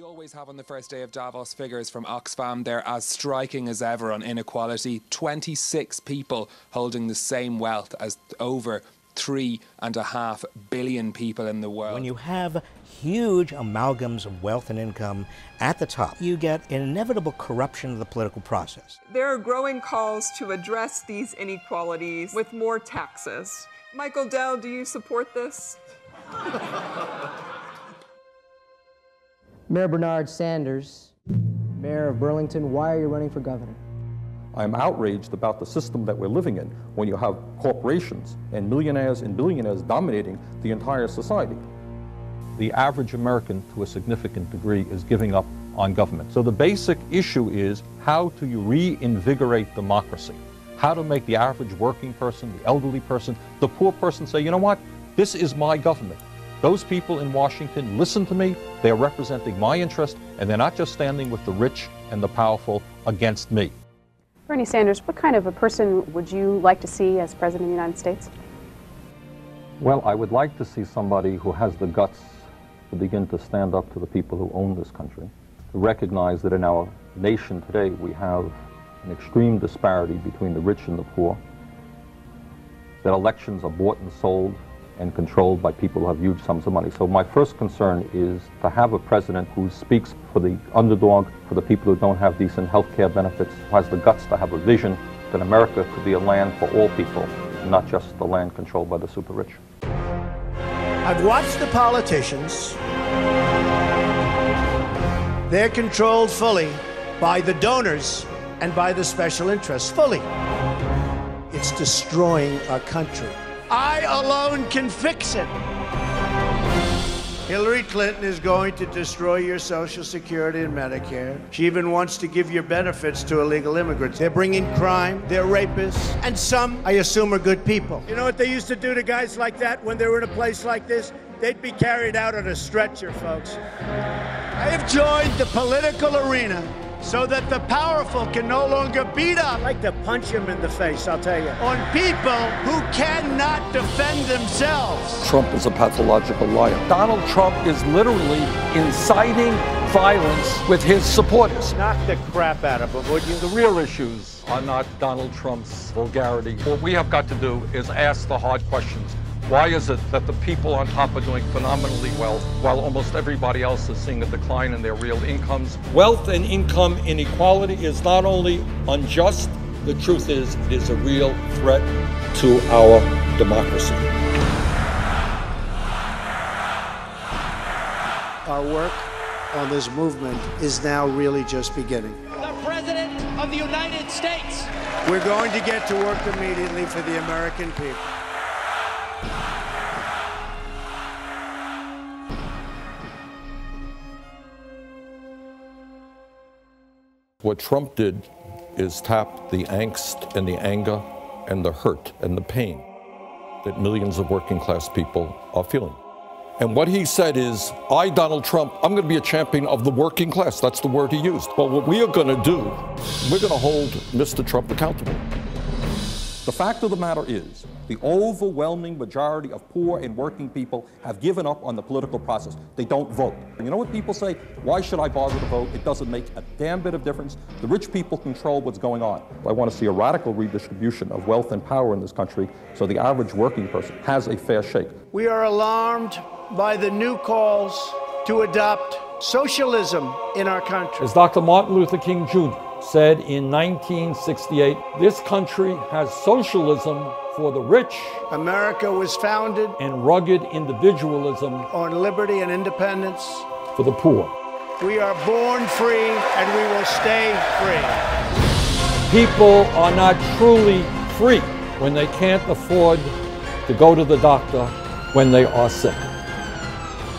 We always have on the first day of Davos figures from Oxfam. They're as striking as ever on inequality. 26 people holding the same wealth as over 3.5 billion people in the world. When you have huge amalgams of wealth and income at the top, you get an inevitable corruption of the political process. There are growing calls to address these inequalities with more taxes. Michael Dell, do you support this? Mayor Bernard Sanders, Mayor of Burlington, why are you running for governor? I'm outraged about the system that we're living in when you have corporations and millionaires and billionaires dominating the entire society. The average American, to a significant degree, is giving up on government. So the basic issue is how do you reinvigorate democracy? How to make the average working person, the elderly person, the poor person say, you know what, this is my government. Those people in Washington listen to me, they're representing my interest, and they're not just standing with the rich and the powerful against me. Bernie Sanders, what kind of a person would you like to see as President of the United States? Well, I would like to see somebody who has the guts to begin to stand up to the people who own this country, to recognize that in our nation today we have an extreme disparity between the rich and the poor, that elections are bought and sold and controlled by people who have huge sums of money. So my first concern is to have a president who speaks for the underdog, for the people who don't have decent health care benefits, who has the guts to have a vision that America could be a land for all people, not just the land controlled by the super rich. I've watched the politicians. They're controlled fully by the donors and by the special interests, fully. It's destroying our country. I alone can fix it. Hillary Clinton is going to destroy your Social Security and Medicare. She even wants to give your benefits to illegal immigrants. They're bringing crime, they're rapists, and some, I assume, are good people. You know what they used to do to guys like that when they were in a place like this? They'd be carried out on a stretcher, folks. I have joined the political arena so that the powerful can no longer beat up. I'd like to punch him in the face, I'll tell you, on people who cannot defend themselves. Trump is a pathological liar. Donald Trump is literally inciting violence with his supporters. Knock the crap out of him, would you? The real issues are not Donald Trump's vulgarity. What we have got to do is ask the hard questions. Why is it that the people on top are doing phenomenally well, while almost everybody else is seeing a decline in their real incomes? Wealth and income inequality is not only unjust, the truth is it is a real threat to our democracy. Our work on this movement is now really just beginning. The President of the United States. We're going to get to work immediately for the American people. What Trump did is tap the angst and the anger and the hurt and the pain that millions of working class people are feeling. And what he said is, I, Donald Trump, I'm going to be a champion of the working class. That's the word he used. But what we are going to do, we're going to hold Mr. Trump accountable. The fact of the matter is, the overwhelming majority of poor and working people have given up on the political process. They don't vote. And you know what people say? Why should I bother to vote? It doesn't make a damn bit of difference. The rich people control what's going on. I want to see a radical redistribution of wealth and power in this country so the average working person has a fair shake. We are alarmed by the new calls to adopt socialism in our country. As Dr. Martin Luther King Jr. said in 1968, this country has socialism for the rich. America was founded and rugged individualism on liberty and independence for the poor. We are born free and we will stay free. People are not truly free when they can't afford to go to the doctor when they are sick.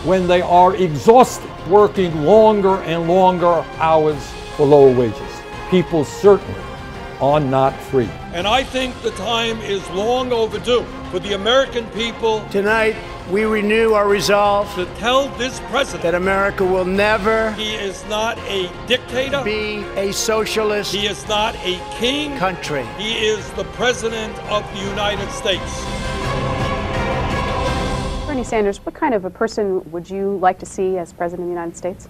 When they are exhausted, working longer and longer hours for lower wages. People certainly are not free. And I think the time is long overdue for the American people. Tonight, we renew our resolve to tell this president that America will never he is not a dictator, be a socialist, he is not a king country. He is the president of the United States. Bernie Sanders, what kind of a person would you like to see as President of the United States?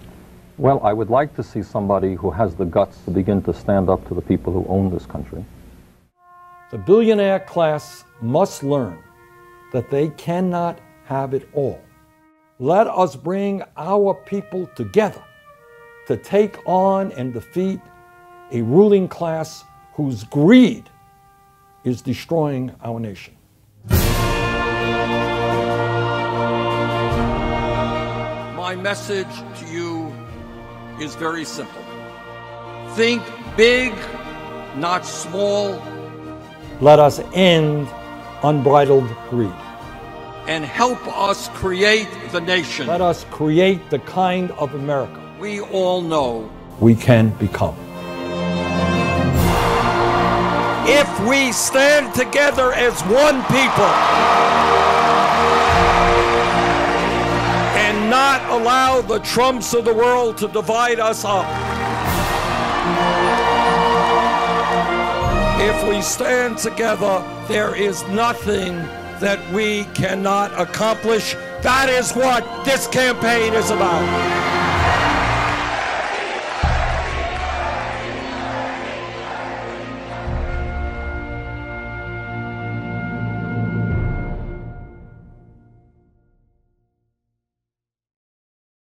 Well, I would like to see somebody who has the guts to begin to stand up to the people who own this country. The billionaire class must learn that they cannot have it all. Let us bring our people together to take on and defeat a ruling class whose greed is destroying our nation. My message to you is very simple. Think big, not small. Let us end unbridled greed. And help us create the nation. Let us create the kind of America we all know we can become. If we stand together as one people and not allow the Trumps of the world to divide us up, if we stand together, there is nothing that we cannot accomplish. That is what this campaign is about.